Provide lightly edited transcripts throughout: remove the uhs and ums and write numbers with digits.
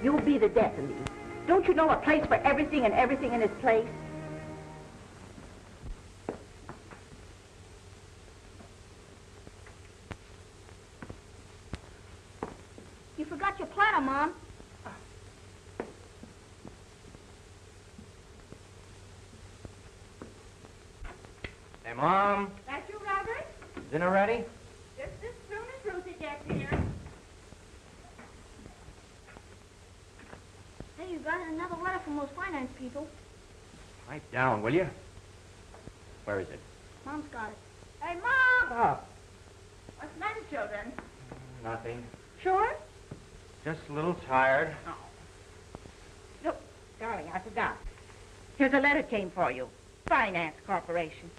You'll be the death of me. Don't you know a place for everything and everything in its place? You forgot your platter, Mom. Hey, Mom. That you, Robert? Dinner ready? Just as soon as Ruthie gets here. Hey, you got another letter from those finance people. Pipe down, will you? Where is it? Mom's got it. Hey, Mom! Stop. What's the matter, children? Nothing. Sure? Just a little tired. Oh. Look, darling, I forgot. Here's a letter came for you. Finance Corporation.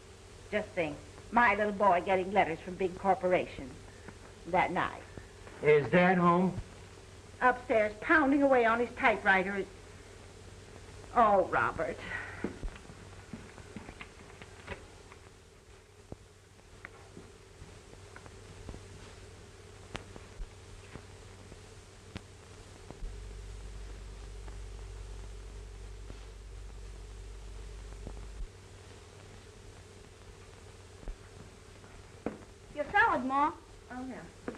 Just think, my little boy getting letters from big corporations. That night. Is Dad home? Upstairs, pounding away on his typewriter. Oh, Robert. Your salad, Ma. Oh, yeah.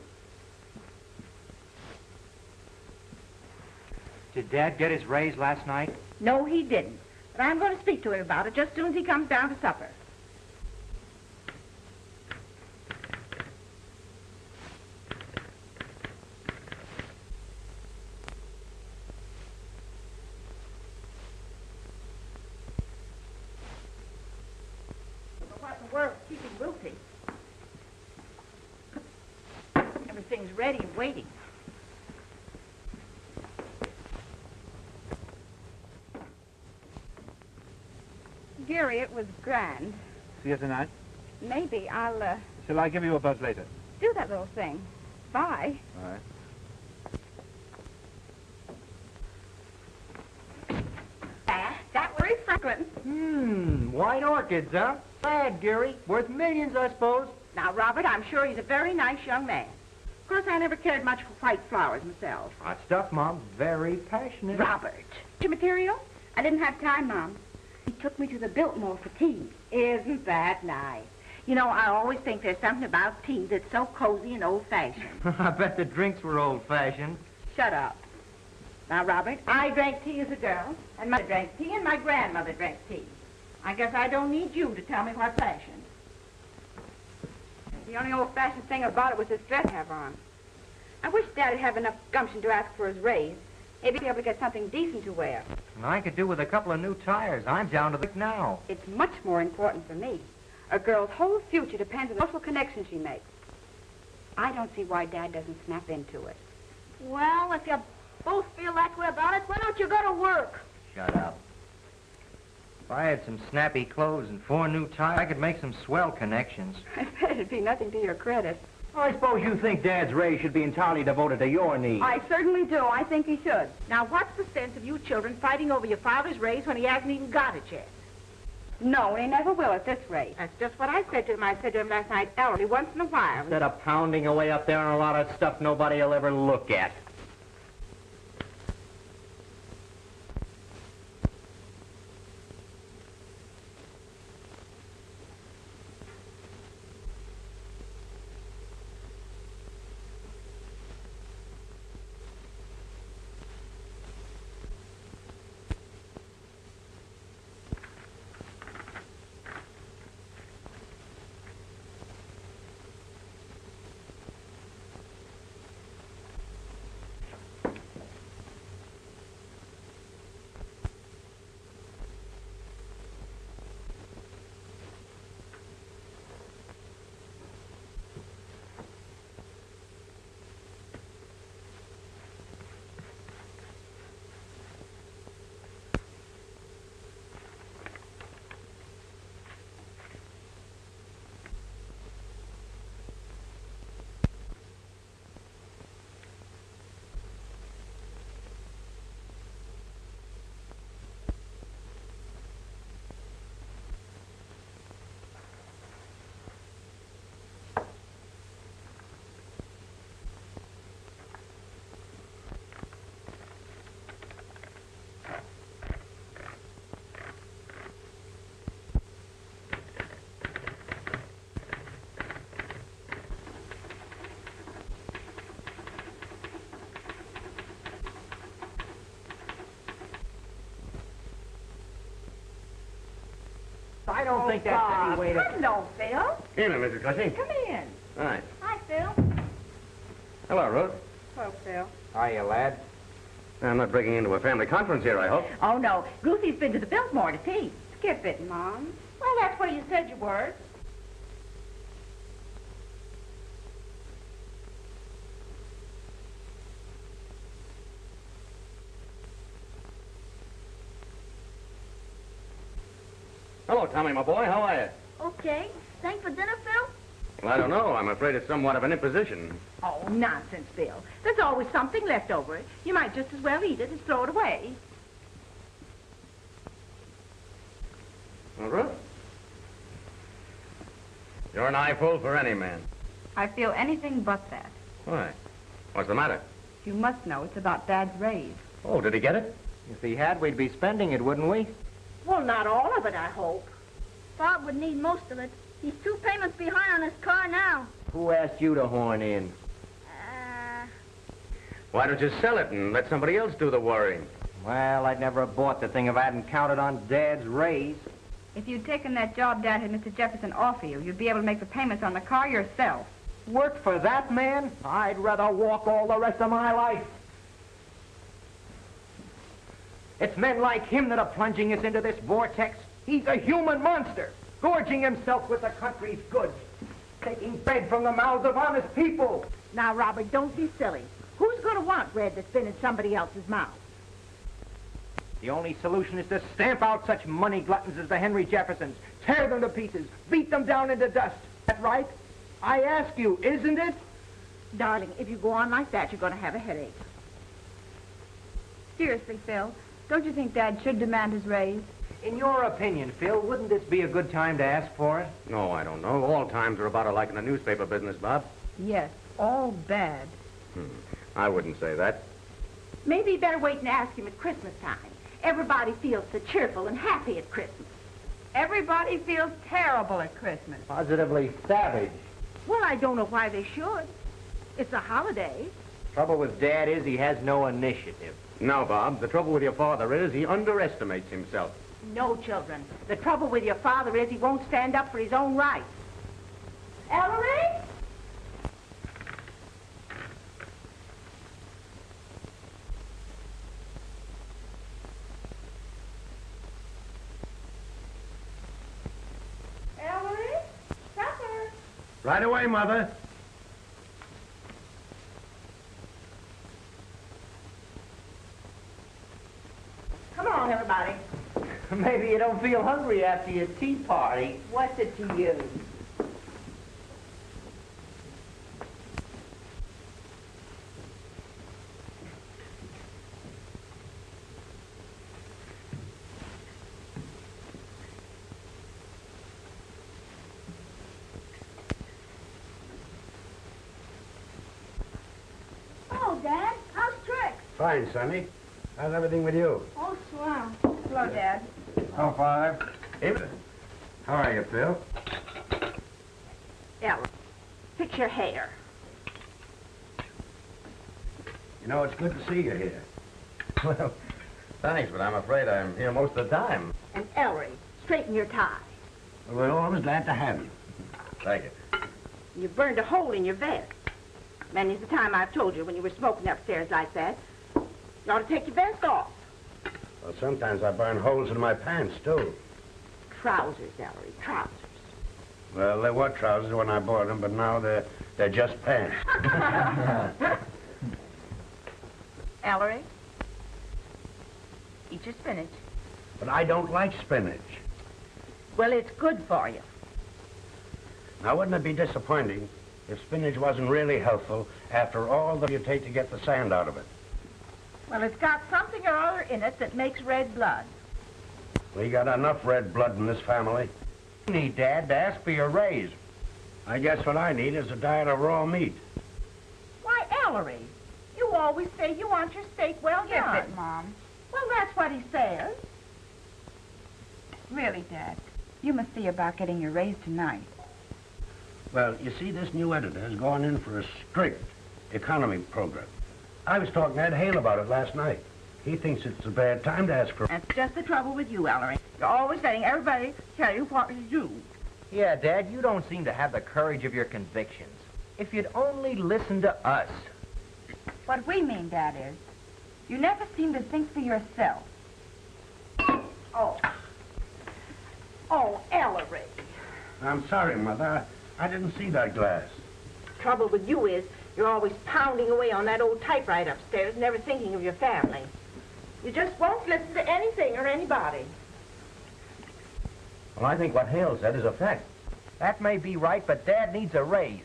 Did Dad get his raise last night? No, he didn't. But I'm going to speak to him about it just as soon as he comes down to supper. But what in the world is keeping Ruthie? Everything's ready and waiting. Gary, it was grand. See you tonight. Maybe I'll, Shall I give you a buzz later? do that little thing. Bye. All right. That was Franklin. White orchids, huh? Bad, Gary. Worth millions, I suppose. Now, Robert, I'm sure he's a very nice young man. Of course, I never cared much for white flowers myself. Hot stuff, Mom. Very passionate. Robert. Your material? I didn't have time, Mom. He took me to the Biltmore for tea. Isn't that nice? You know, I always think there's something about tea that's so cozy and old-fashioned. I bet the drinks were old-fashioned. Shut up. Now, Robert, I drank tea as a girl, and mother drank tea, and my grandmother drank tea. I guess I don't need you to tell me what's fashion. The only old-fashioned thing about it was his dress have on. I wish Dad'd have enough gumption to ask for his raise. Maybe he'd be able to get something decent to wear. And I could do with a couple of new tires. I'm down to the now. It's much more important for me. A girl's whole future depends on the social connections she makes. I don't see why Dad doesn't snap into it. Well, if you both feel that way about it, why don't you go to work? Shut up. If I had some snappy clothes and 4 new tires, I could make some swell connections. I bet it'd be nothing to your credit. I suppose you think Dad's raise should be entirely devoted to your needs. I certainly do. I think he should. Now, what's the sense of you children fighting over your father's raise when he hasn't even got it yet? No, and he never will at this rate. That's just what I said to him. I said to him last night, Ellery, once in a while. Instead of pounding away up there on a lot of stuff nobody will ever look at. I don't think that's any way to... Hello, Phil. Evening, Mrs. Cushing. Come in. Hi. Hi, Phil. Hello, Ruth. Hello, Phil. Hiya, lad. I'm not breaking into a family conference here, I hope. Oh, no. Ruthie's been to the Biltmore to tea. Skip it, Mom. Well, that's where you said you were. Hello, Tommy, my boy. How are you? Okay. Staying for dinner, Phil? Well, I don't know. I'm afraid it's somewhat of an imposition. Oh, nonsense, Phil. There's always something left over. You might just as well eat it as throw it away. Well, Ruth? You're an eyeful for any man. I feel anything but that. Why? What's the matter? You must know it's about Dad's raise. Oh, did he get it? If he had, we'd be spending it, wouldn't we? Well, not all of it, I hope. Bob would need most of it. He's 2 payments behind on his car now. Who asked you to horn in? Why don't you sell it and let somebody else do the worrying? Well, I'd never have bought the thing if I hadn't counted on Dad's raise. If you'd taken that job Dad had Mr. Jefferson offer you, you'd be able to make the payments on the car yourself. Work for that man? I'd rather walk all the rest of my life. It's men like him that are plunging us into this vortex. He's a human monster, gorging himself with the country's goods, taking bread from the mouths of honest people. Now, Robert, don't be silly. Who's going to want bread that's been in somebody else's mouth? The only solution is to stamp out such money gluttons as the Henry Jeffersons, tear them to pieces, beat them down into dust. That right? I ask you, isn't it? Darling, if you go on like that, you're going to have a headache. Seriously, Phil, don't you think Dad should demand his raise? In your opinion, Phil, wouldn't this be a good time to ask for it? No, I don't know. All times are about alike in the newspaper business, Bob. Yes, all bad. I wouldn't say that. Maybe you better wait and ask him at Christmas time. Everybody feels so cheerful and happy at Christmas. Everybody feels terrible at Christmas. Positively savage. Well, I don't know why they should. It's a holiday. Trouble with Dad is he has no initiative. No, Bob. The trouble with your father is he underestimates himself. No, children. The trouble with your father is he won't stand up for his own rights. Ellery? Ellery? Supper. Right away, Mother. Come on, everybody. Maybe you don't feel hungry after your tea party. What's it to you? Oh, Dad, how's Trix? Fine, Sonny. How's everything with you? Oh, swell. Hello, Dad. Oh, Father. Evening. How are you, Phil? Ellery, fix your hair. You know, it's good to see you here. Well, thanks, but I'm afraid I'm here most of the time. And Ellery, straighten your tie. We're always glad to have you. Thank you. You burned a hole in your vest. Many's the time I've told you when you were smoking upstairs like that. You ought to take your vest off. Well, sometimes I burn holes in my pants, too. Trousers, Ellery, trousers. Well, they were trousers when I bought them, but now they're just pants. Ellery, eat your spinach. But I don't like spinach. Well, it's good for you. Now, wouldn't it be disappointing if spinach wasn't really healthful after all that you take to get the sand out of it? Well, it's got something or other in it that makes red blood. We got enough red blood in this family. You need, Dad, to ask for your raise. I guess what I need is a diet of raw meat. Why, Ellery, you always say you want your steak well Skip done. it, Mom. Well, that's what he says. Really, Dad, you must see about getting your raise tonight. Well, you see, this new editor has gone in for a strict economy program. I was talking to Ed Hale about it last night. He thinks it's a bad time to ask for... That's just the trouble with you, Ellery. You're always letting everybody tell you what to do. Yeah, Dad, you don't seem to have the courage of your convictions. If you'd only listen to us. What we mean, Dad, is you never seem to think for yourself. Oh, Ellery. I'm sorry, Mother. I didn't see that glass. Trouble with you is you're always pounding away on that old typewriter upstairs, never thinking of your family. You just won't listen to anything or anybody. Well, I think what Hale said is a fact. That may be right, but Dad needs a raise.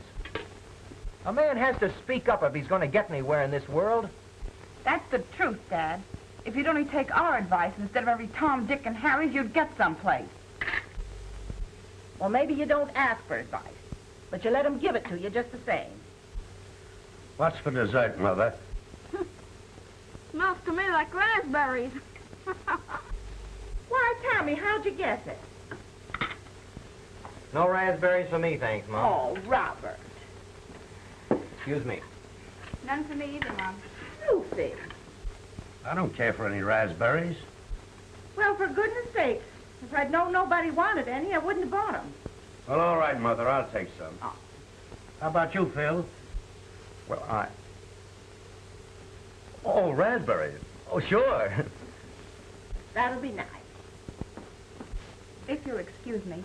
A man has to speak up if he's going to get anywhere in this world. That's the truth, Dad. If you'd only take our advice instead of every Tom, Dick, and Harry's, you'd get someplace. Well, maybe you don't ask for advice, but you let them give it to you just the same. What's for dessert, Mother? Smells to me like raspberries. Why, Tommy, how'd you guess it? No raspberries for me, thanks, Mom. Oh, Robert. Excuse me. None for me either, Mom. Lucy. I don't care for any raspberries. Well, for goodness sakes, if I'd known nobody wanted any, I wouldn't have bought them. Well, all right, Mother. I'll take some. Oh. How about you, Phil? Well, Oh, raspberries. Oh, sure. That'll be nice. If you'll excuse me,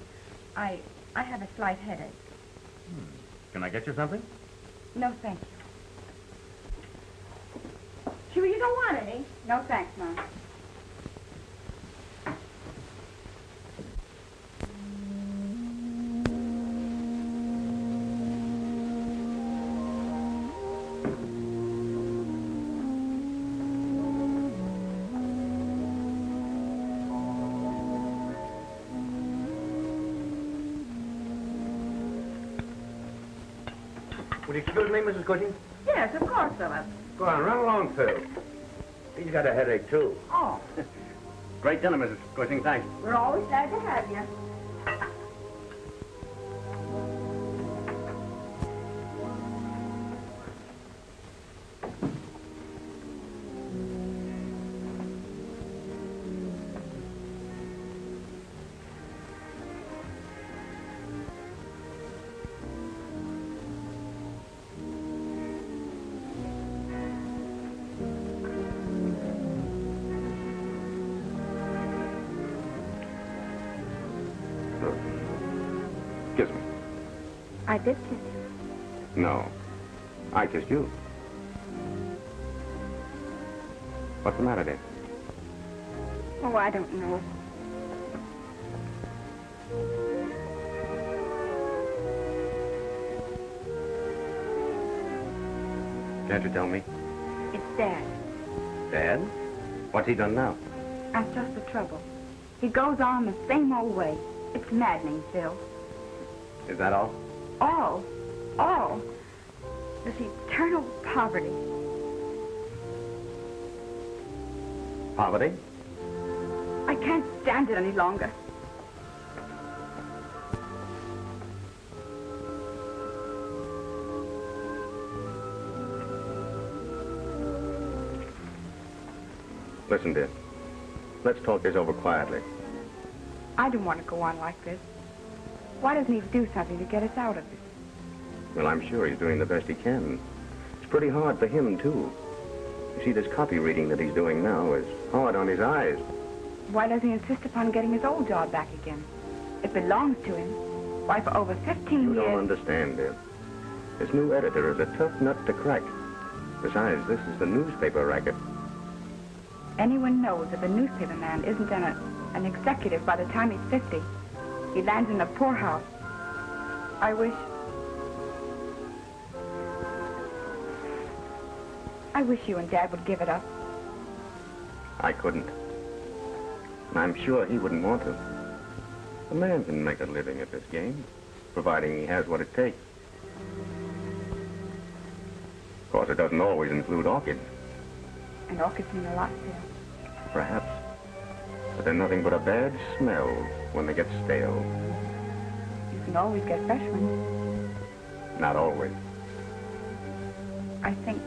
I have a slight headache. Can I get you something? No, thank you. Sure you don't want any? No, thanks, Mom. Would you excuse me, Mrs. Cushing? Yes, of course, Philip. Go on, run along, Phil. He's got a headache, too. Oh, Great dinner, Mrs. Cushing. Thanks. we're always glad to have you. Kiss me. I did kiss you. No. I kissed you. What's the matter, dear? Oh, I don't know. Can't you tell me? It's Dad. Dad? What's he done now? That's just the trouble. He goes on the same old way. It's maddening, Phil. Is that all? All. This eternal poverty. Poverty? I can't stand it any longer. Listen, dear. Let's talk this over quietly. I don't want to go on like this. Why doesn't he do something to get us out of this? Well, I'm sure he's doing the best he can. It's pretty hard for him, too. You see, this copy reading that he's doing now is hard on his eyes. Why doesn't he insist upon getting his old job back again? It belongs to him. Why, for over 15 You years... don't understand, dear. This new editor is a tough nut to crack. Besides, this is the newspaper racket. Anyone knows if a newspaper man isn't an executive by the time he's 50, he lands in a poorhouse. I wish you and Dad would give it up. I couldn't. And I'm sure he wouldn't want to. A man can make a living at this game, providing he has what it takes. Of course, it doesn't always include orchids. And orchids mean a lot, Phil. Perhaps. But they're nothing but a bad smell when they get stale. You can always get fresh ones. Not always. I think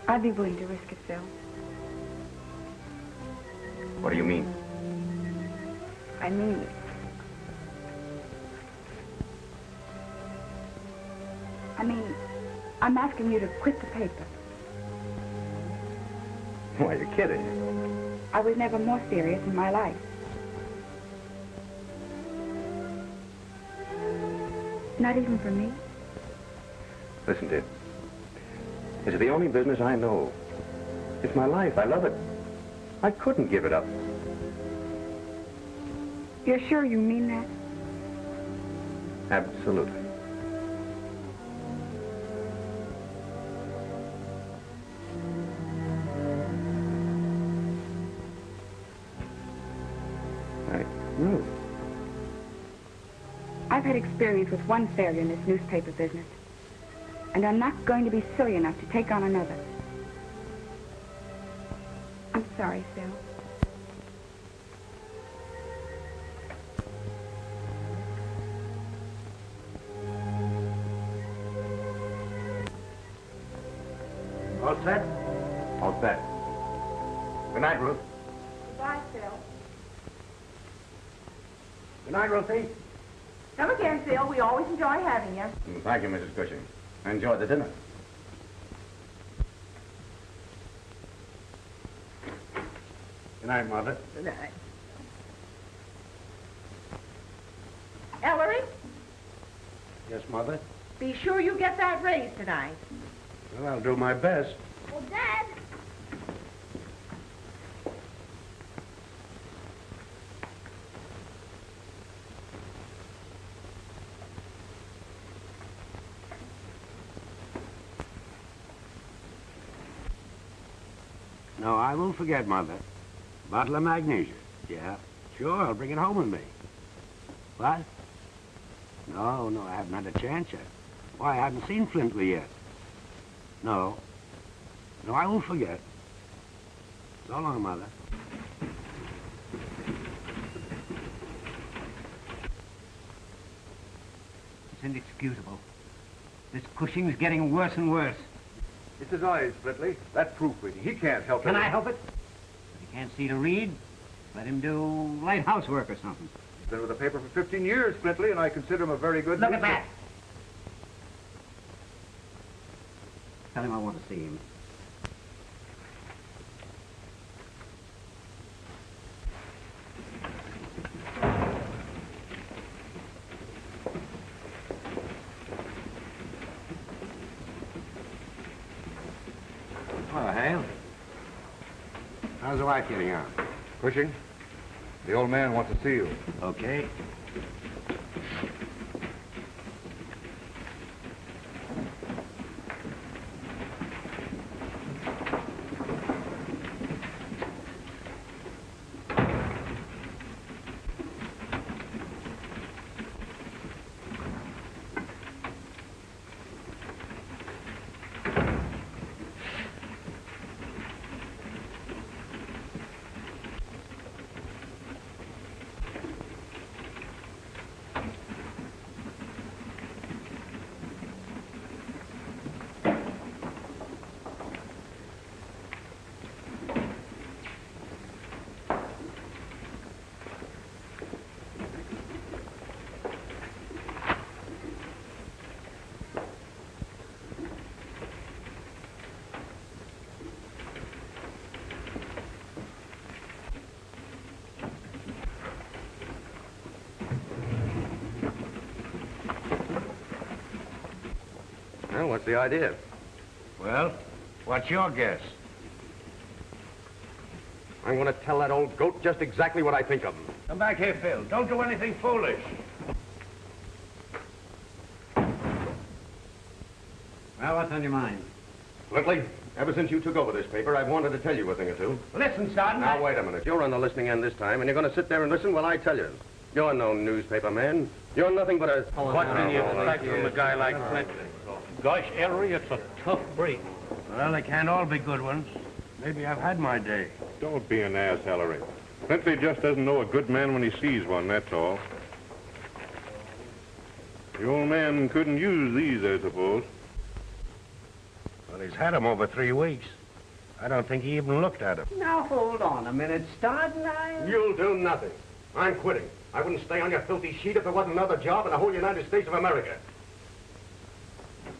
I'd be willing to risk it, Phil. What do you mean? I mean, I'm asking you to quit the paper. Why, you're kidding. I was never more serious in my life. Not even for me. Listen, dear. It's the only business I know. It's my life. I love it. I couldn't give it up. You're sure you mean that? Absolutely. No. I've had experience with one failure in this newspaper business, and I'm not going to be silly enough to take on another. I'm sorry, Phil. All set? All set. Good night, Ruth. Goodbye, Phil. Good night, Ruthie. Come again, Phil. We always enjoy having you. Thank you, Mrs. Cushing. I enjoyed the dinner. Good night, Mother. Good night. Ellery, Yes, Mother? be sure you get that raise tonight. Well, I'll do my best. Well, Dad. No, I won't forget, Mother. Bottle of magnesia. Yeah, sure, I'll bring it home with me. What? No, I haven't had a chance yet. Why, I haven't seen Flintley yet. No, I won't forget. So long, Mother. It's inexcusable. This Cushing's getting worse and worse. It's his eyes, Flintley. That proofreading. He can't help it. Can I help it? If he can't see to read, let him do light housework or something. He's been with the paper for 15 years, Flintley, and I consider him a very good... Look at that! Tell him I want to see him. Oh, Hale. How's the wife getting on? Cushing, the old man wants to see you. Okay. Well, what's the idea? Well, what's your guess? I'm going to tell that old goat just exactly what I think of him. Come back here, Phil. Don't do anything foolish. Well, what's on your mind? Flintley, ever since you took over this paper, I've wanted to tell you a thing or two. Listen, Sergeant. Now, wait a minute. You're on the listening end this time, and you're going to sit there and listen while I tell you. You're no newspaper man. You're nothing but a... What can you expect from a guy like Flintley? Gosh, Ellery, it's a tough break. Well, they can't all be good ones. Maybe I've had my day. Don't be an ass, Ellery. Flintley just doesn't know a good man when he sees one, that's all. The old man couldn't use these, I suppose. Well, he's had 'em over 3 weeks. I don't think he even looked at 'em. Now, hold on a minute, Sergeant. You'll do nothing. I'm quitting. I wouldn't stay on your filthy sheet if there wasn't another job in the whole United States of America.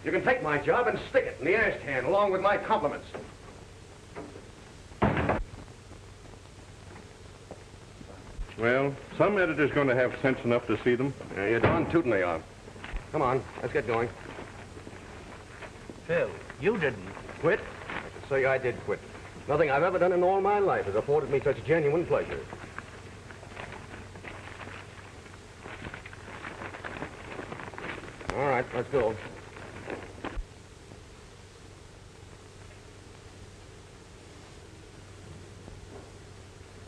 You can take my job and stick it in the ashcan along with my compliments. Well, some editor's going to have sense enough to see them. Yeah, you're darn tootin' they are. Come on, let's get going. Phil, you didn't. Quit? I should say I did quit. Nothing I've ever done in all my life has afforded me such genuine pleasure. All right, let's go.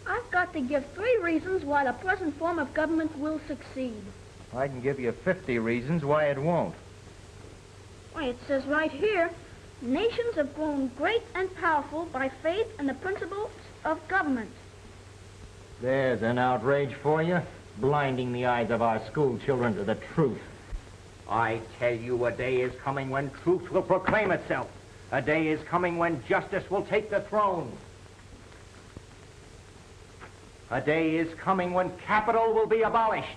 I've got to give 3 reasons why the present form of government will succeed. I can give you 50 reasons why it won't. Why, it says right here, nations have grown great and powerful by faith in the principles of government. There's an outrage for you, blinding the eyes of our school children to the truth. I tell you, a day is coming when truth will proclaim itself. A day is coming when justice will take the throne. A day is coming when capital will be abolished.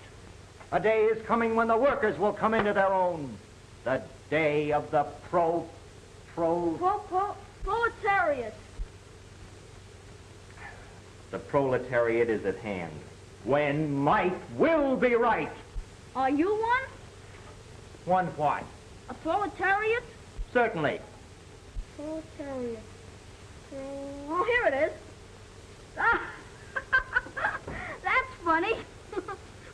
A day is coming when the workers will come into their own. The day of the Proletariat. The proletariat is at hand. When might will be right. Are you one? One what? A proletariat? Certainly. Proletariat. Oh, here it is. Ah, that's funny.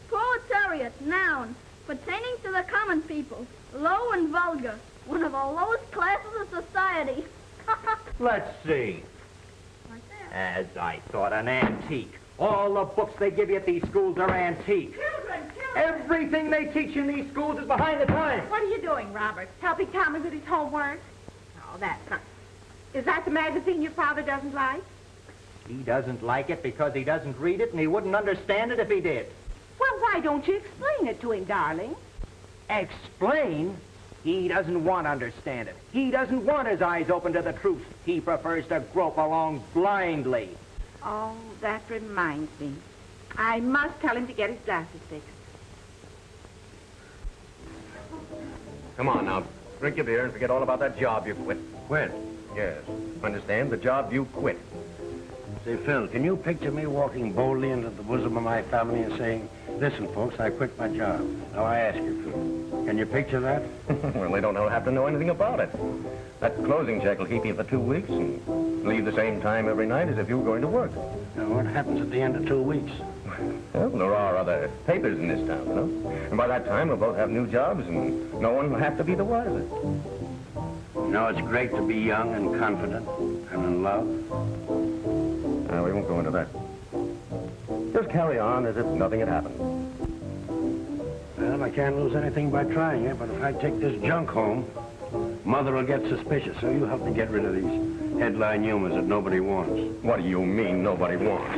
Proletariat, noun, pertaining to the common people, low and vulgar, one of the lowest classes of society. Let's see. Right there. As I thought, an antique. All the books they give you at these schools are antique. Children! Everything they teach in these schools is behind the times. What are you doing, Robert? Helping Thomas with his homework? Oh, that's not... Is that the magazine your father doesn't like? He doesn't like it because he doesn't read it, and he wouldn't understand it if he did. Well, why don't you explain it to him, darling? Explain? He doesn't want to understand it. He doesn't want his eyes open to the truth. He prefers to grope along blindly. Oh, that reminds me. I must tell him to get his glasses fixed. Come on now. Drink your beer and forget all about that job you quit. Quit? Yes. Understand? The job you quit. Say, Phil, can you picture me walking boldly into the bosom of my family and saying, listen, folks, I quit my job. Now, I ask you, Phil, can you picture that? Well, they don't have to know anything about it. That closing check will keep you for 2 weeks and leave the same time every night as if you were going to work. Now, what happens at the end of 2 weeks? Well, there are other papers in this town, you know. And by that time, we'll both have new jobs and no one will have to be the wiser. You know, it's great to be young and confident and in love. We won't go into that. Just carry on as if nothing had happened. Well, I can't lose anything by trying it, but if I take this junk home, Mother will get suspicious, so you help me get rid of these headline humors that nobody wants. What do you mean nobody wants?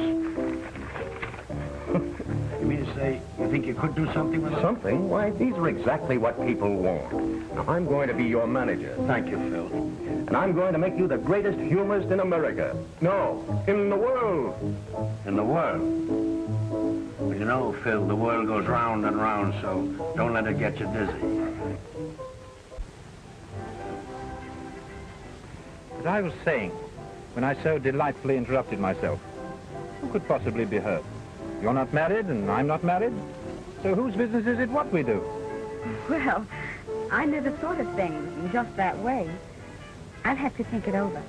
You mean to say you think you could do something with them? Something? Why, these are exactly what people want. Now, I'm going to be your manager. Thank you, Phil. And I'm going to make you the greatest humorist in America. No, in the world. In the world? Well, you know, Phil, the world goes round and round, so don't let it get you dizzy. As I was saying, when I so delightfully interrupted myself, who could possibly be hurt? You're not married, and I'm not married. So whose business is it what we do? Well, I never thought of things in just that way. I'll have to think it over.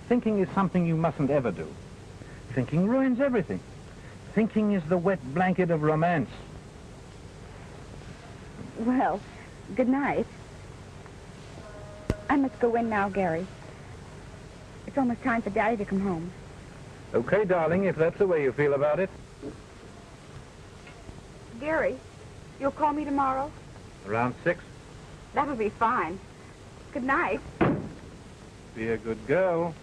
Thinking is something you mustn't ever do. Thinking ruins everything. Thinking is the wet blanket of romance. Well, good night. I must go in now, Gary. It's almost time for Daddy to come home. Okay, darling, if that's the way you feel about it. Gary, you'll call me tomorrow? Around 6. That'll be fine. Good night. Be a good girl.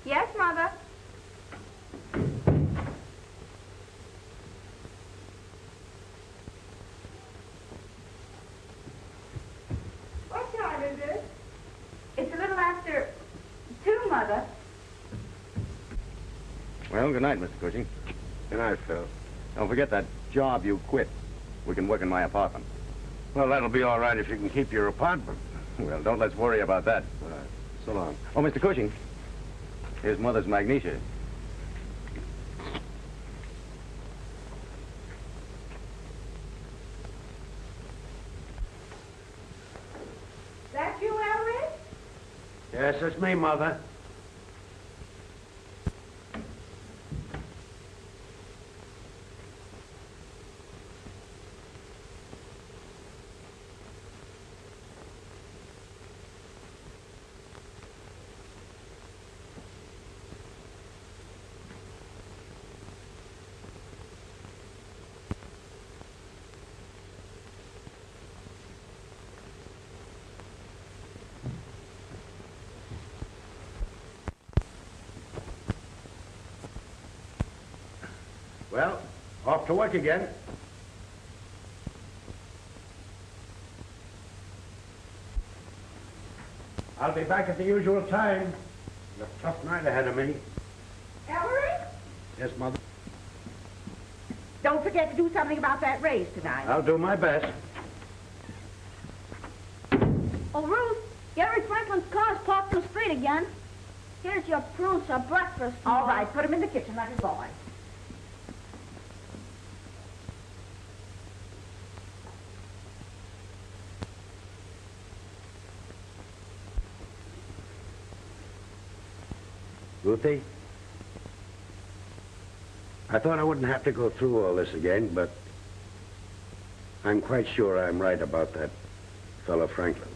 Yes, Mother. Well, good night, Mr. Cushing. Good night, Phil. Don't forget that job you quit. We can work in my apartment. Well, that'll be all right if you can keep your apartment. Well, don't let's worry about that. So long. Oh, Mr. Cushing, here's Mother's magnesia. That you, Ellery? Yes, it's me, Mother. Well, off to work again. I'll be back at the usual time. A tough night ahead of me. Ellery? Yes, Mother? Don't forget to do something about that raise tonight. I'll do my best. Oh, Ruth, Gary Franklin's car's parked in the street again. Here's your prunes for breakfast. All right, put him in the kitchen like a boy. Ruthie? I thought I wouldn't have to go through all this again, but I'm quite sure I'm right about that fellow Franklin.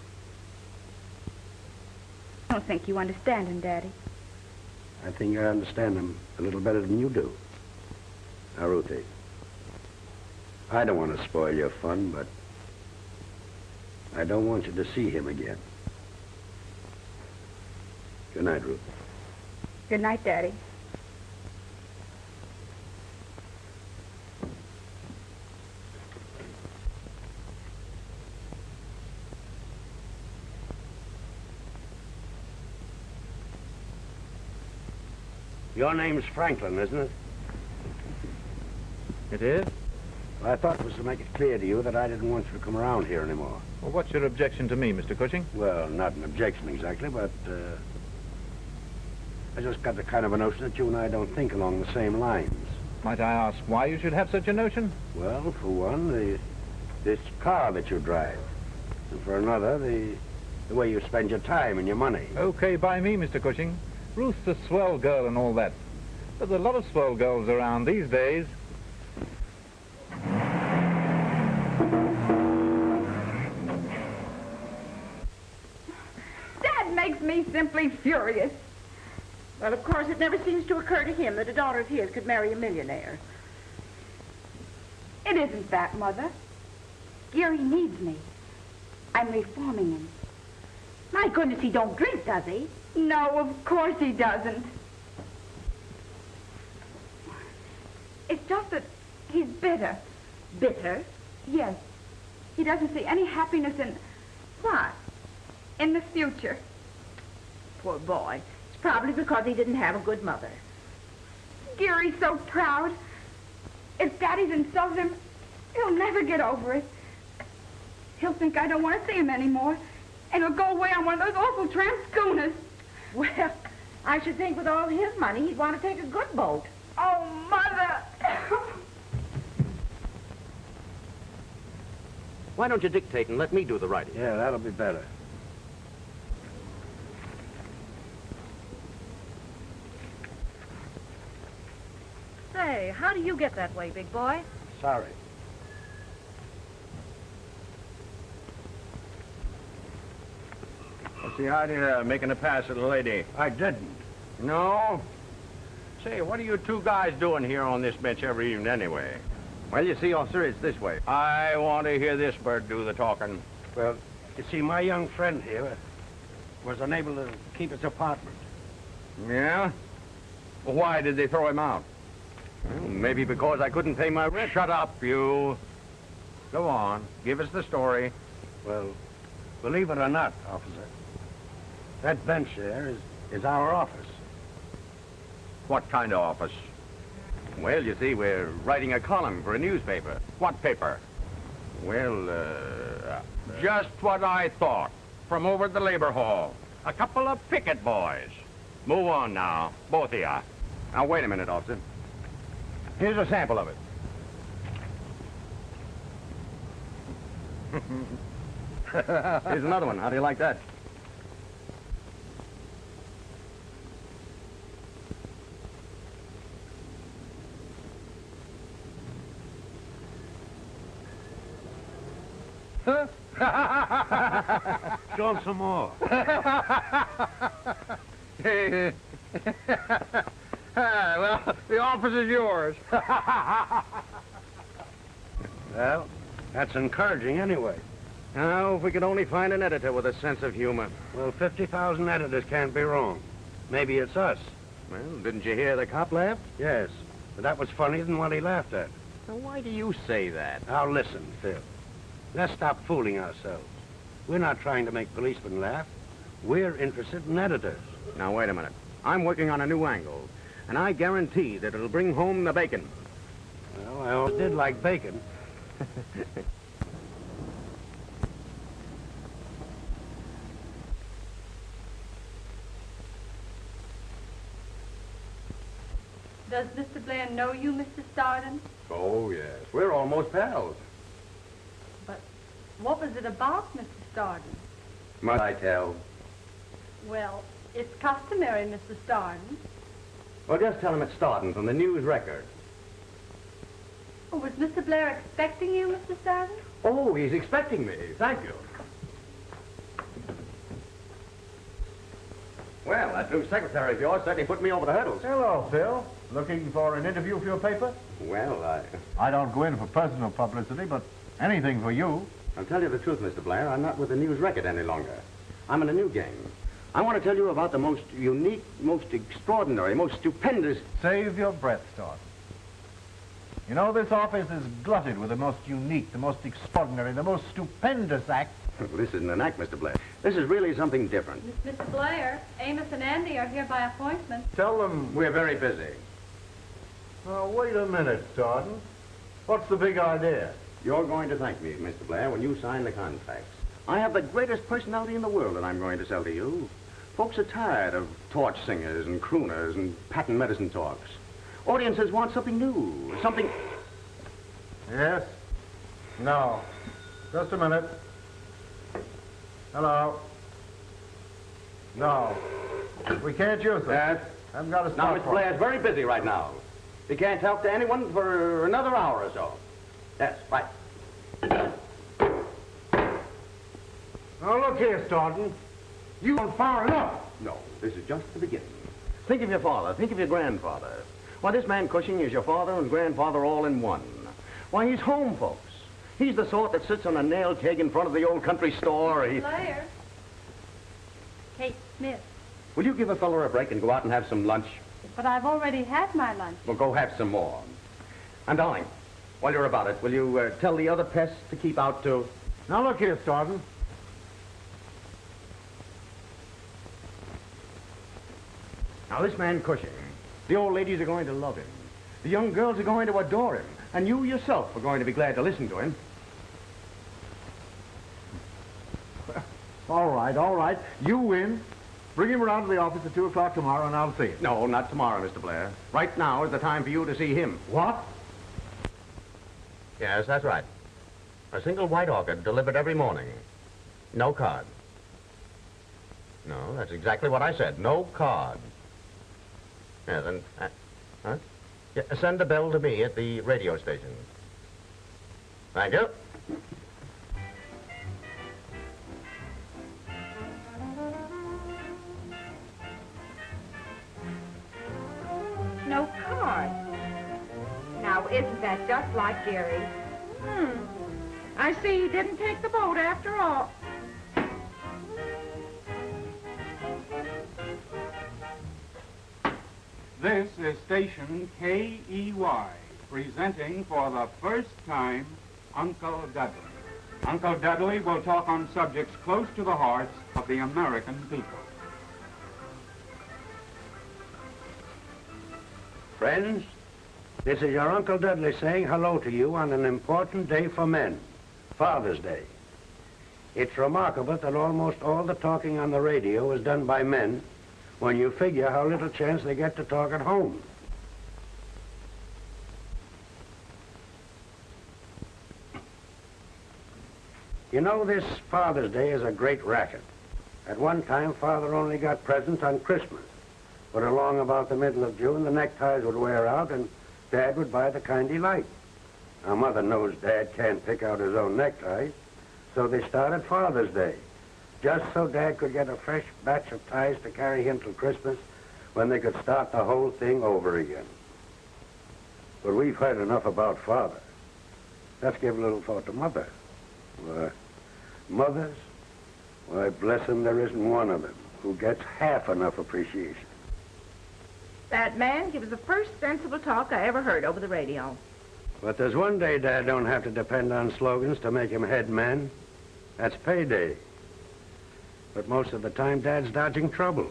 I don't think you understand him, Daddy. I think I understand him a little better than you do. Now, Ruthie, I don't want to spoil your fun, but I don't want you to see him again. Good night, Ruth. Good night, Daddy. Your name's Franklin, isn't it? It is? Well, I thought it was to make it clear to you that I didn't want you to come around here anymore. Well, what's your objection to me, Mr. Cushing? Well, not an objection exactly, but I just got the kind of a notion that you and I don't think along the same lines. Might I ask why you should have such a notion? Well, for one, this car that you drive. And for another, the way you spend your time and your money. Okay by me, Mr. Cushing. Ruth's a swell girl and all that. But there's a lot of swell girls around these days. Dad makes me simply furious. Well, of course, it never seems to occur to him that a daughter of his could marry a millionaire. It isn't that, Mother. Gary needs me. I'm reforming him. My goodness, he don't drink, does he? No, of course he doesn't. It's just that he's bitter. Bitter? Yes. He doesn't see any happiness in... What? In the future. Poor boy. It's probably because he didn't have a good mother. Gary's so proud. If Daddy's insulted him, he'll never get over it. He'll think I don't want to see him anymore, and he'll go away on one of those awful tramp schooners. Well, I should think with all his money, he'd want to take a good boat. Oh, Mother! Why don't you dictate and let me do the writing? Yeah, that'll be better. Say, how do you get that way, big boy? Sorry. What's the idea of making a pass at a lady? I didn't. No? Say, what are you two guys doing here on this bench every evening anyway? Well, you see, officer, it's this way. I want to hear this bird do the talking. Well, you see, my young friend here was unable to keep his apartment. Yeah? Well, why did they throw him out? Well, maybe because I couldn't pay my rent. Shut up, you. Go on. Give us the story. Well, believe it or not, officer, that bench there is our office. What kind of office? Well, you see, we're writing a column for a newspaper. What paper? Well, Just what I thought. From over at the Labor Hall. A couple of picket boys. Move on now, both of ya. now, wait a minute, officer. Here's a sample of it. Here's another one. How do you like that? Show him some more. Well, the office is yours. Well, that's encouraging anyway. Now, if we could only find an editor with a sense of humor. Well, 50,000 editors can't be wrong. Maybe it's us. Well, didn't you hear the cop laugh? Yes, but that was funnier than what he laughed at. Now, why do you say that? Now listen, Phil. Let's stop fooling ourselves. We're not trying to make policemen laugh. We're interested in editors. Now, wait a minute. I'm working on a new angle, and I guarantee that it'll bring home the bacon. Well, I always did like bacon. Does Mr. Blair know you, Mr. Stardon? Oh, yes. We're almost pals. But what was it about, Mr. Stardon? Must I tell? Well, it's customary, Mr. Stardon. Well, just tell him it's Stoughton from the News Record. Oh, was Mr. Blair expecting you, Mr. Stardon? Oh, he's expecting me. Thank you. Well, that new secretary of yours certainly put me over the hurdles. Hello, Phil. Looking for an interview for your paper? Well, I don't go in for personal publicity, but anything for you. I'll tell you the truth, Mr. Blair. I'm not with the News Record any longer. I'm in a new game. I want to tell you about the most unique, most extraordinary, most stupendous... Save your breath, Stoughton. You know, this office is glutted with the most unique, the most extraordinary, the most stupendous act. This isn't an act, Mr. Blair. This is really something different. Mr. Blair, Amos and Andy are here by appointment. Tell them... We're very busy. Now, wait a minute, Stoughton. What's the big idea? You're going to thank me, Mr. Blair, when you sign the contracts. I have the greatest personality in the world that I'm going to sell to you. Folks are tired of torch singers and crooners and patent medicine talks. Audiences want something new, something... Yes? No. Just a minute. Hello? No. We can't use them. Yes? I've got to Now, stop Mr. for Blair's very busy right now. He can't talk to anyone for another hour or so. Yes, right. Now, look here, Stoughton. You went far enough. No, this is just the beginning. Think of your father. Think of your grandfather. Why, this man Cushing is your father and grandfather all in one. Why, he's home, folks. He's the sort that sits on a nail keg in front of the old country store. Blair. Kate Smith. Will you give a fella a break and go out and have some lunch? But I've already had my lunch. Well, go have some more. And, darling, while you're about it, will you tell the other pests to keep out, too? Now, look here, Stoughton. Now, this man Cushing, the old ladies are going to love him. The young girls are going to adore him. And you yourself are going to be glad to listen to him. All right. You win. Bring him around to the office at 2 o'clock tomorrow, and I'll see him. No, not tomorrow, Mr. Blair. Right now is the time for you to see him. What? Yes, that's right. A single white orchid delivered every morning. No card. No, that's exactly what I said. No card. Yeah, then... huh? Yeah, send a bill to me at the radio station. Thank you. No card. Now, isn't that just like Gary? I see he didn't take the boat after all. This is station KEY, presenting for the first time Uncle Dudley. Uncle Dudley will talk on subjects close to the hearts of the American people. Friends, This is your Uncle Dudley saying hello to you on an important day for men, Father's Day. It's remarkable that almost all the talking on the radio is done by men when you figure how little chance they get to talk at home. You know, this Father's Day is a great racket. At one time, Father only got presents on Christmas. But along about the middle of June, the neckties would wear out and Dad would buy the kind he liked. Now, Mother knows Dad can't pick out his own neckties, so they started Father's Day, just so Dad could get a fresh batch of ties to carry him till Christmas when they could start the whole thing over again. But we've heard enough about Father. Let's give a little thought to Mother. Why, mothers, why, bless them, there isn't one of them who gets half enough appreciation. That man gives the first sensible talk I ever heard over the radio. But there's one day Dad don't have to depend on slogans to make him head man. That's payday. But most of the time, Dad's dodging trouble.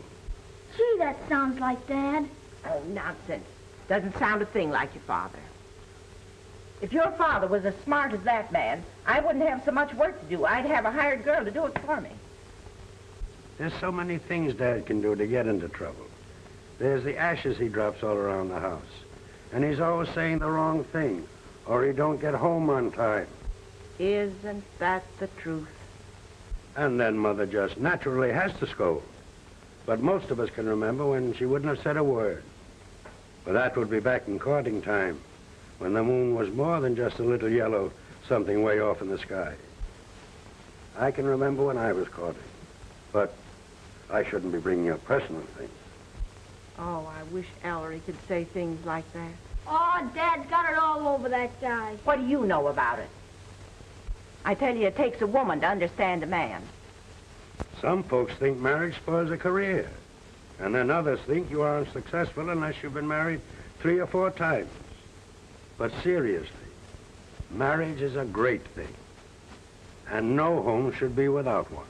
Gee, that sounds like Dad. Oh, nonsense. Doesn't sound a thing like your father. If your father was as smart as that man, I wouldn't have so much work to do. I'd have a hired girl to do it for me. There's so many things Dad can do to get into trouble. There's the ashes he drops all around the house. And he's always saying the wrong thing, or he don't get home on time. Isn't that the truth? And then Mother just naturally has to scold. But most of us can remember when she wouldn't have said a word. But that would be back in courting time, when the moon was more than just a little yellow something way off in the sky. I can remember when I was courting, but I shouldn't be bringing up personal things. Oh, I wish Ellery could say things like that. Oh, Dad's got it all over that guy. What do you know about it? I tell you, it takes a woman to understand a man. Some folks think marriage spoils a career, and then others think you aren't successful unless you've been married 3 or 4 times. But seriously, marriage is a great thing, and no home should be without one.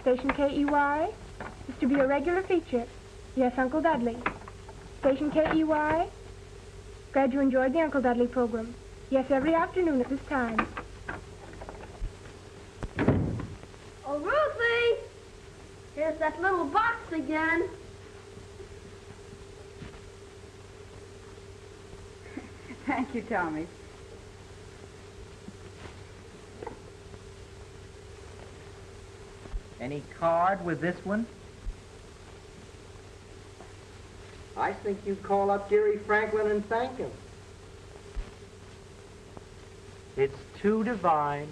Station KEY is to be a regular feature. Yes, Uncle Dudley. Station KEY. Glad you enjoyed the Uncle Dudley program. Yes, every afternoon at this time. Oh, Ruthie! Here's that little box again. Thank you, Tommy. Any card with this one? I think you call up Jerry Franklin and thank him. It's too divine,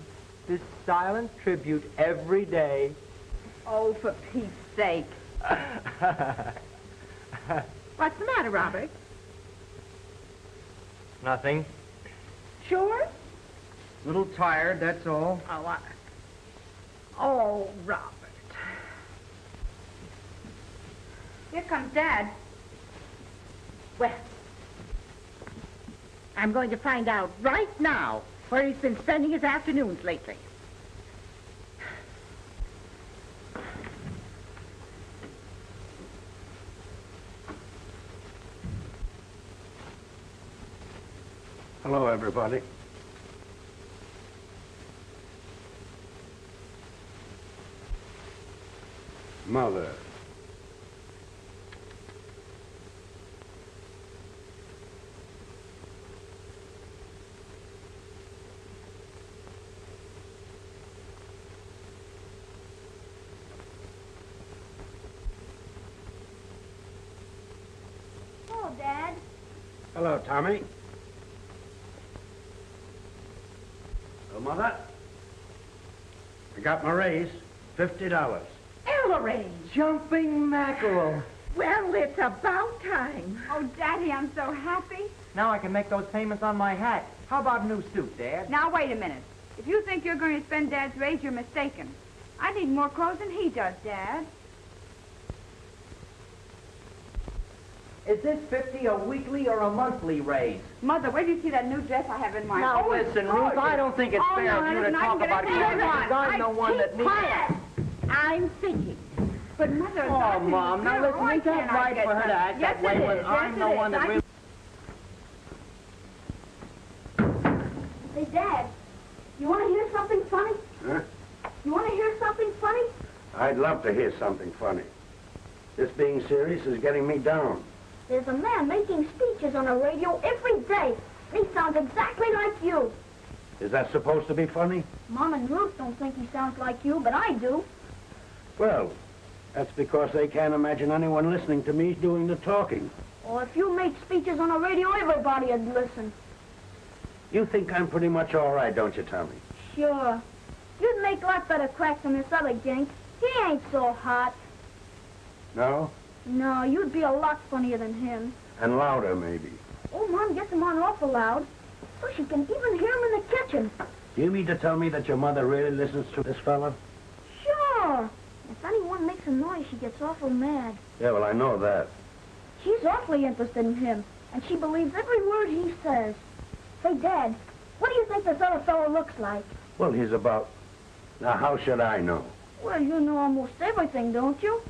this silent tribute every day. Oh, for Pete's sake. What's the matter, Robert? Nothing. Sure? A little tired, that's all. Oh, Robert. Here comes Dad. Well, I'm going to find out right now where he's been spending his afternoons lately. Hello, everybody. Mother. Oh, Dad. Hello, Tommy. Well, Mother, I got my raise, $50. Ellery! Jumping mackerel. Well, it's about time. Oh, Daddy, I'm so happy. Now I can make those payments on my hat. How about a new suit, Dad? Now, wait a minute. If you think you're going to spend Dad's raise, you're mistaken. I need more clothes than he does, Dad. Is this 50 a weekly or a monthly raise? Mother, where do you see that new dress I have in my Now, listen, Ruth, I don't think it's fair of you to talk about it. I'm the one that needs... Quiet! I'm thinking. But, Mother... Oh, Mom, now listen, ain't that right for her to act that way when I'm the one that really... Hey, Dad, you want to hear something funny? Huh? You want to hear something funny? I'd love to hear something funny. This being serious is getting me down. There's a man making speeches on the radio every day. He sounds exactly like you. Is that supposed to be funny? Mom and Ruth don't think he sounds like you, but I do. Well, that's because they can't imagine anyone listening to me doing the talking. Or if you made speeches on the radio, everybody would listen. You think I'm pretty much all right, don't you, Tommy? Sure. You'd make a lot better cracks than this other gink. He ain't so hot. No? No, you'd be a lot funnier than him. And louder, maybe. Oh, Mom gets him on awful loud, so she can even hear him in the kitchen. Do you mean to tell me that your mother really listens to this fella? Sure. If anyone makes a noise, she gets awful mad. Yeah, well, I know that. She's awfully interested in him, and she believes every word he says. Say, Dad, what do you think this other fellow looks like? Well, he's about... Now, how should I know? Well, you know almost everything, don't you?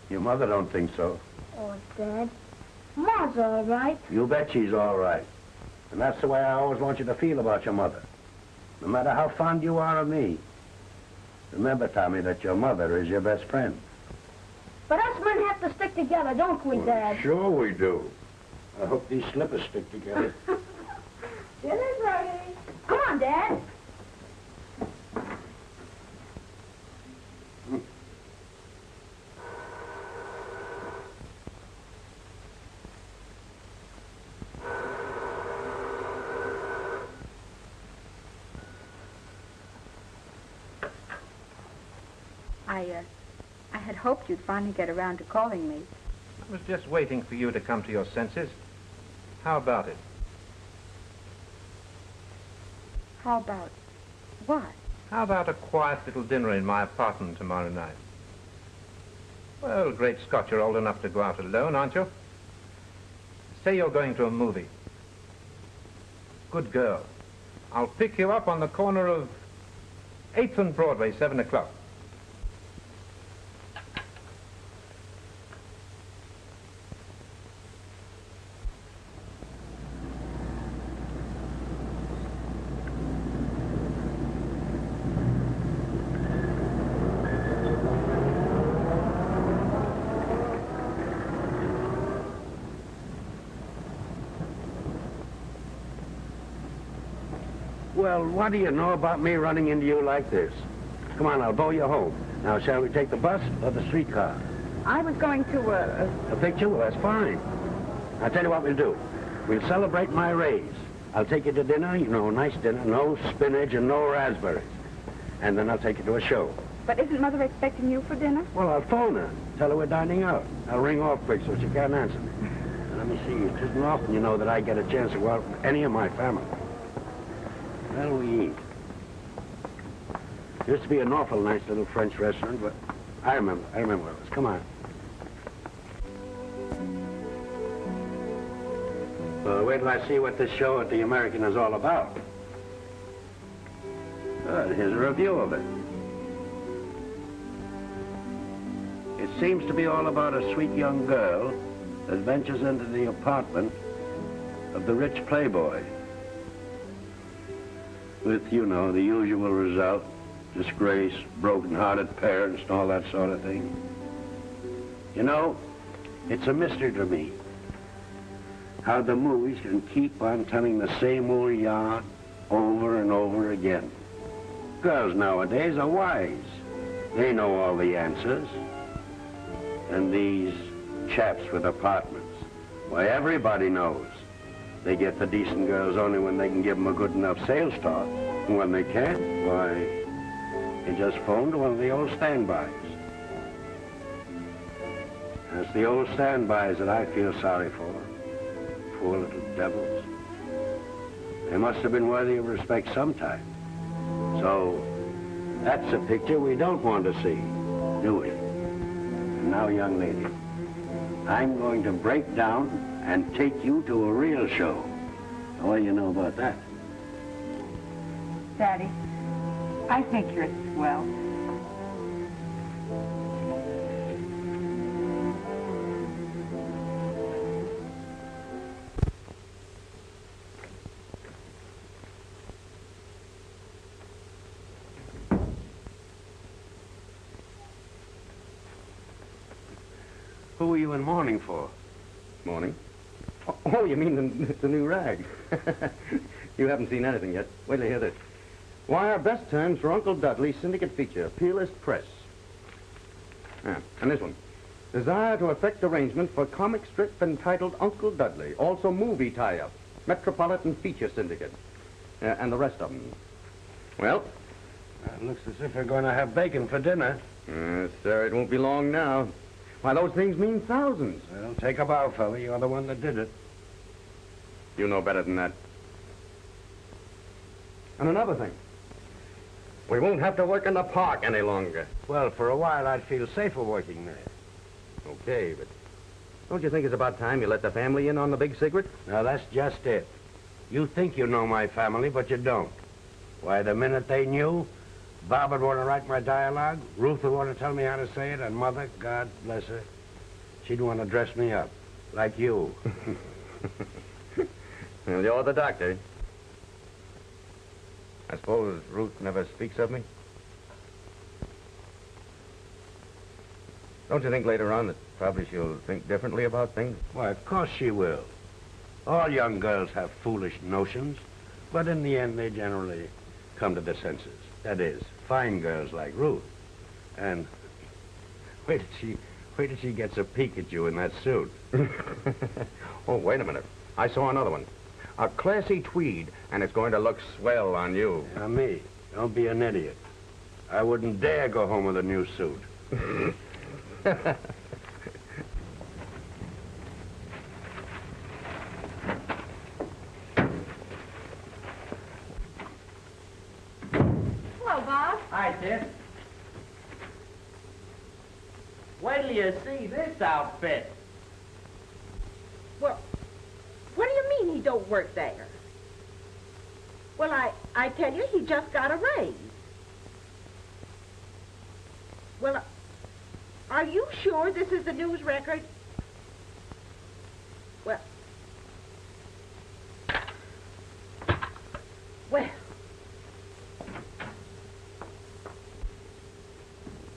Your mother don't think so. Oh, Dad, Ma's all right. You bet she's all right. And that's the way I always want you to feel about your mother. No matter how fond you are of me. Remember, Tommy, that your mother is your best friend. But us men have to stick together, don't we, Dad? Sure we do. I hope these slippers stick together. Dinner's ready. Come on, Dad. I had hoped you'd finally get around to calling me. I was just waiting for you to come to your senses. How about it? How about what? How about a quiet little dinner in my apartment tomorrow night? Well, great Scott, you're old enough to go out alone, aren't you? Say you're going to a movie. Good girl. I'll pick you up on the corner of 8th and Broadway, 7 o'clock. Well, what do you know about me running into you like this? Come on, I'll bow you home. Now, shall we take the bus or the streetcar? I was going to, A picture? Well, that's fine. I'll tell you what we'll do. We'll celebrate my raise. I'll take you to dinner, you know, nice dinner, no spinach and no raspberries. And then I'll take you to a show. But isn't Mother expecting you for dinner? Well, I'll phone her. Tell her we're dining out. I'll ring off quick so she can't answer me. And let me see, it isn't often, you know, that I get a chance to go out with any of my family. What'll we eat? Used to be an awful nice little French restaurant, but I remember where it was. Come on. Well, wait till I see what this show at the American is all about. Good, here's a review of it. It seems to be all about a sweet young girl that ventures into the apartment of the rich playboy. With, you know, the usual result, disgrace, broken-hearted parents, and all that sort of thing. You know, it's a mystery to me how the movies can keep on telling the same old yarn over and over again. Girls nowadays are wise. They know all the answers. And these chaps with apartments, why, everybody knows. They get the decent girls only when they can give them a good enough sales talk. And when they can't, why, they just phone to one of the old standbys. And it's the old standbys that I feel sorry for. Poor little devils. They must have been worthy of respect sometime. So, that's a picture we don't want to see, do we? And now, young lady, I'm going to break down and take you to a real show. What do you know about that? Daddy, I think you're swell. Who are you in mourning for? Morning. Oh, you mean the new rag? You haven't seen anything yet. Wait till you hear this. Why, our best terms for Uncle Dudley's syndicate feature, Peerless Press. Yeah, and this one. Desire to effect arrangement for comic strip entitled Uncle Dudley. Also movie tie-up. Metropolitan Feature Syndicate. And the rest of them. Well? It looks as if we're going to have bacon for dinner. Sir, it won't be long now. Why, those things mean thousands. Well, take a bow, fella. You're the one that did it. You know better than that. And another thing. We won't have to work in the park any longer. Well, for a while, I'd feel safer working there. Okay, but don't you think it's about time you let the family in on the big secret? Now, that's just it. You think you know my family, but you don't. Why, the minute they knew, Bob would want to write my dialogue, Ruth would want to tell me how to say it, and Mother, God bless her, she'd want to dress me up, like you. Well, you're the doctor. I suppose Ruth never speaks of me? Don't you think later on that probably she'll think differently about things? Why, of course she will. All young girls have foolish notions, but in the end they generally come to their senses. That is, fine girls like Ruth. And wait till she gets a peek at you in that suit. Oh, wait a minute. I saw another one. A classy tweed, and it's going to look swell on you. Now, me. Don't be an idiot. I wouldn't dare go home with a new suit. Hello, Bob. Hi, Sis. Wait till you see this outfit. Well, what do you mean he don't work there? Well, I tell you, he just got a raise. Well, are you sure this is the news record? Well,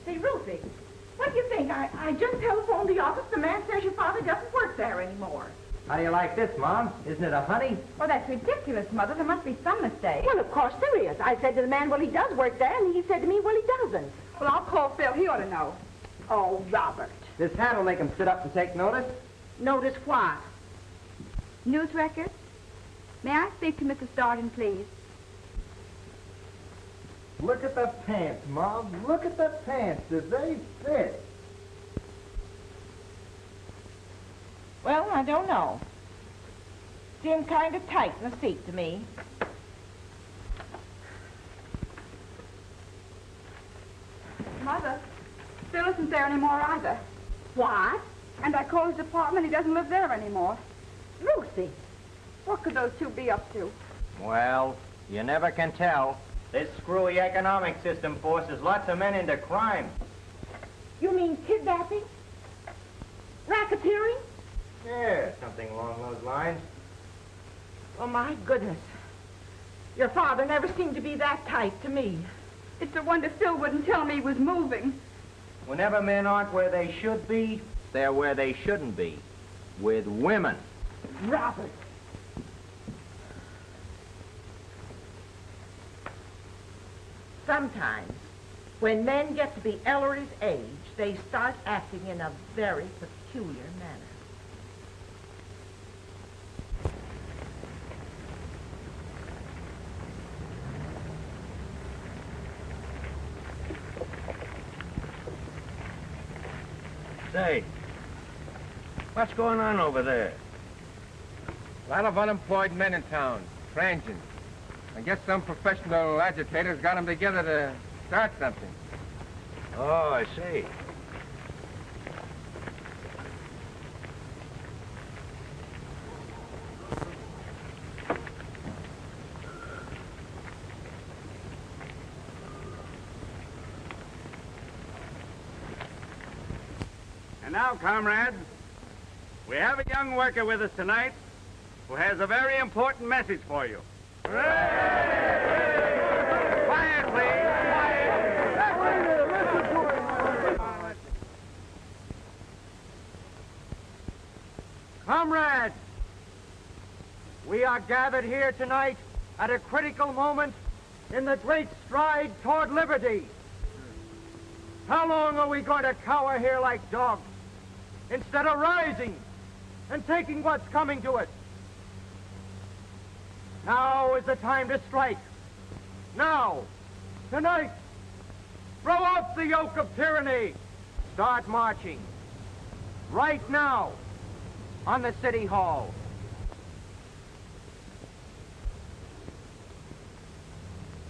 Say, Ruthie, what do you think? I just telephoned the office. The man says your father doesn't work there anymore. How do you like this, Mom? Isn't it a honey? Well, that's ridiculous, Mother. There must be some mistake. Well, of course there is. I said to the man, well, he does work there, and he said to me, well, he doesn't. Well, I'll call Phil. He ought to know. Oh, Robert. This hat will make him sit up and take notice. Notice what? News record? May I speak to Mr. Starden, please? Look at the pants, Mom. Look at the pants. Do they fit? Well, I don't know. Seem kind of tight in the seat to me. Mother, Phil isn't there anymore either. What? And I called his apartment. He doesn't live there anymore. Lucy. What could those two be up to? Well, you never can tell. This screwy economic system forces lots of men into crime. You mean kidnapping? Racketeering? Yeah, something along those lines. Oh, my goodness. Your father never seemed to be that tight to me. It's a wonder Phil wouldn't tell me he was moving. Whenever men aren't where they should be, they're where they shouldn't be. With women. Robert. Sometimes, when men get to be Ellery's age, they start acting in a very peculiar manner. Say, what's going on over there? A lot of unemployed men in town, transients. I guess some professional agitators got them together to start something. Oh, I see. And now, comrades, we have a young worker with us tonight who has a very important message for you. Quiet, please. Comrades, we are gathered here tonight at a critical moment in the great stride toward liberty. How long are we going to cower here like dogs instead of rising and taking what's coming to us? Now is the time to strike. Now, tonight, throw off the yoke of tyranny. Start marching. Right now, on the City Hall.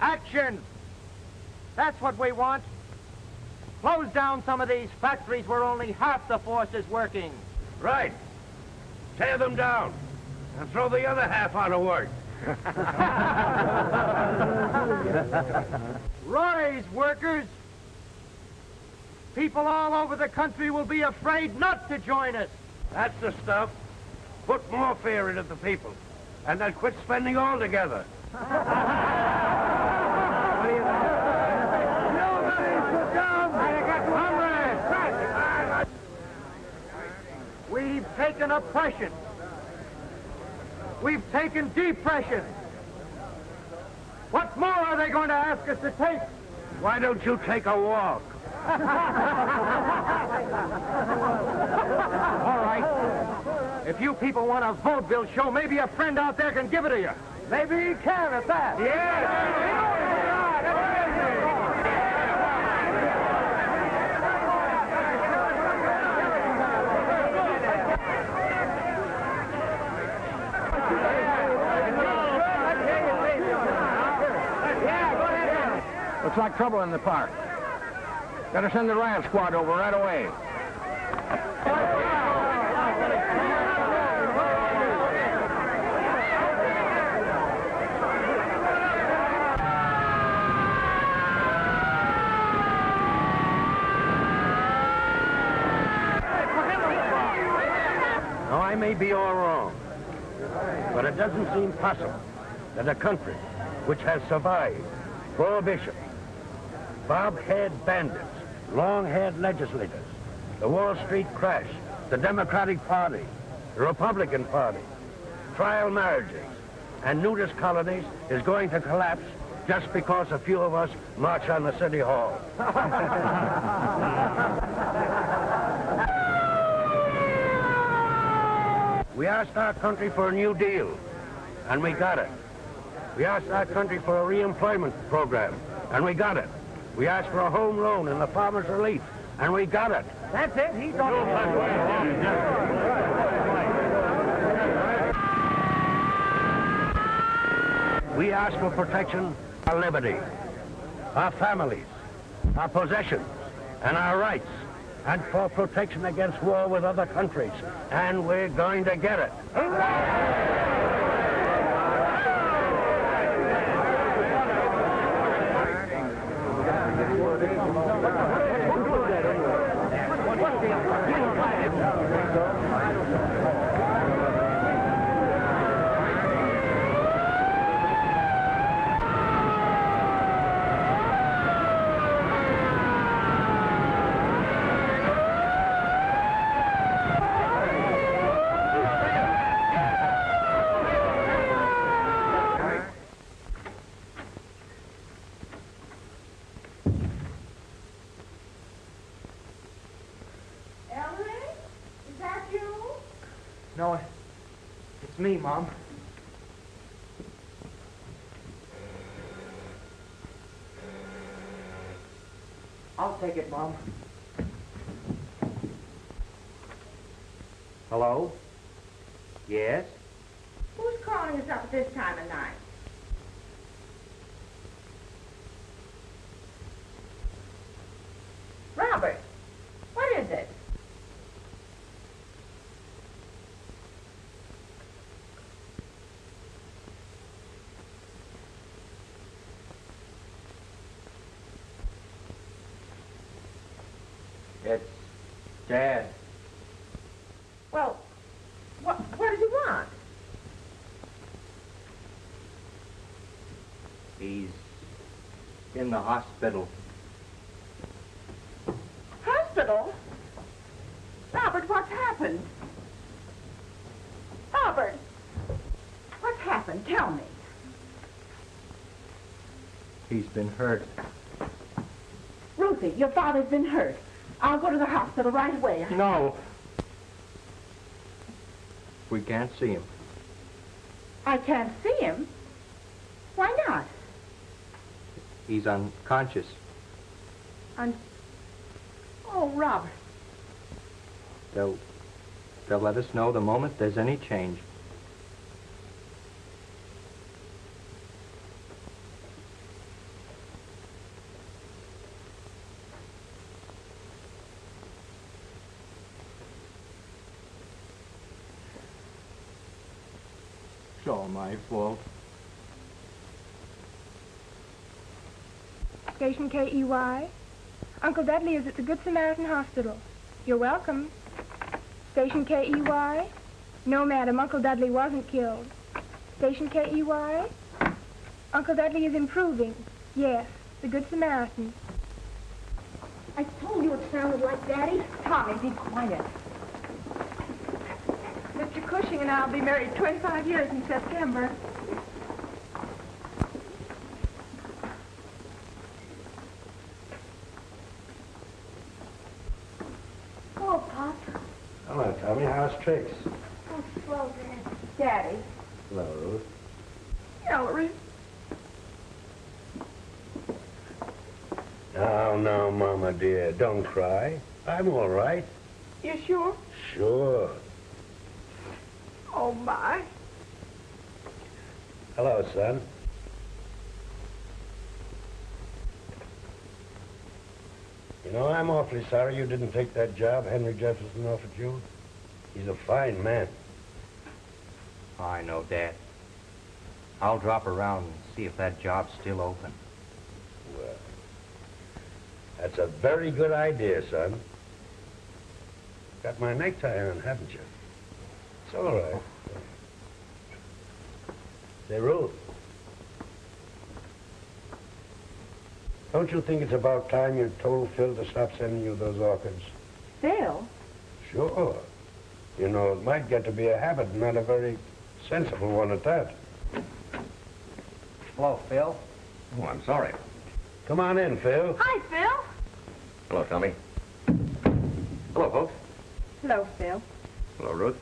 Action! That's what we want. Close down some of these factories where only half the force is working. Right. Tear them down and throw the other half out of work. Rise, workers! People all over the country will be afraid not to join us. That's the stuff. Put more fear into the people, and they'll quit spending altogether. We've taken oppression. We've taken depression. What more are they going to ask us to take? Why don't you take a walk? All right. If you people want a vote bill show, maybe a friend out there can give it to you. Maybe he can at that. Looks like trouble in the park. Gotta send the riot squad over right away. Now, I may be all wrong, but it doesn't seem possible that a country which has survived prohibition, bob-haired bandits, long-haired legislators, the Wall Street crash, the Democratic Party, the Republican Party, trial marriages, and nudist colonies is going to collapse just because a few of us march on the City Hall. We asked our country for a new deal, and we got it. We asked our country for a reemployment program, and we got it. We asked for a home loan and the farmer's relief, and we got it. That's it. He's on We asked for protection, our liberty, our families, our possessions, and our rights, and for protection against war with other countries, and we're going to get it. No, it's me, Mom. I'll take it, Mom. Hello? Yes? Who's calling us up at this time of night? Robert, what is it? It's Dad. Well, what does he want? He's in the hospital. Hospital? Robert, what's happened? happened? Tell me. He's been hurt. Ruthie, your father's been hurt. I'll go to the hospital right away. No. We can't see him. I can't see him? Why not? He's unconscious. Oh, Robert. They'll let us know the moment there's any change. It's all my fault. Station KEY. Uncle Dudley is at the Good Samaritan Hospital. You're welcome. Station KEY. No, madam, Uncle Dudley wasn't killed. Station KEY. Uncle Dudley is improving. Yes, the Good Samaritan. I told you it sounded like Daddy. Tommy, be quiet. Mr. Cushing and I'll be married 25 years in September. Oh, Pop. Hello, Tommy. How's Trix? Oh, slow, Dad. Daddy. Hello, Ruth. Ellery. Oh, no, Mama, dear. Don't cry. I'm all right. You sure? Sure. Oh, my. Hello, son. You know, I'm awfully sorry you didn't take that job Henry Jefferson offered you. He's a fine man. I know, Dad. I'll drop around and see if that job's still open. Well, that's a very good idea, son. Got my necktie on, haven't you? It's all right. Say, Ruth. Don't you think it's about time you told Phil to stop sending you those orchids? Phil? Sure. You know, it might get to be a habit, not a very sensible one at that. Hello, Phil. Oh, I'm sorry. Come on in, Phil. Hi, Phil. Hello, Tommy. Hello, folks. Hello, Phil. Hello, Ruth.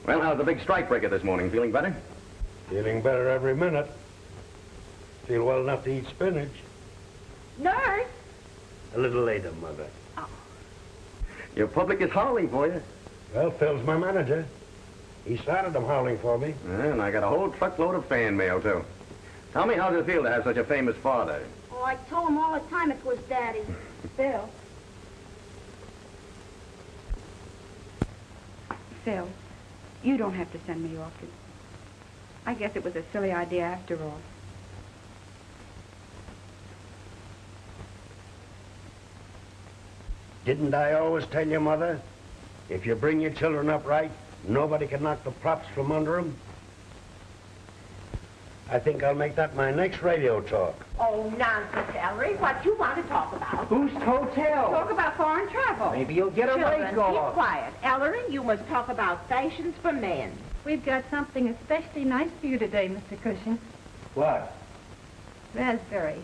Well, how's the big strikebreaker this morning? Feeling better? Feeling better every minute. Feel well enough to eat spinach. Nurse. A little later, Mother. Your public is howling for you. Well, Phil's my manager. He started them howling for me. And I got a whole truckload of fan mail, too. Tell me, how does it feel to have such a famous father? Oh, I told him all the time it was Daddy. Phil. Phil, you don't have to send me orchids. I guess it was a silly idea after all. Didn't I always tell you, Mother? If you bring your children up right, nobody can knock the props from under them. I think I'll make that my next radio talk. Oh, nonsense, Ellery. What you want to talk about? Whose hotel? Talk about foreign travel. Maybe you'll get a Children, break off. keep quiet. Ellery, you must talk about fashions for men. We've got something especially nice for you today, Mr. Cushing. What? Raspberries.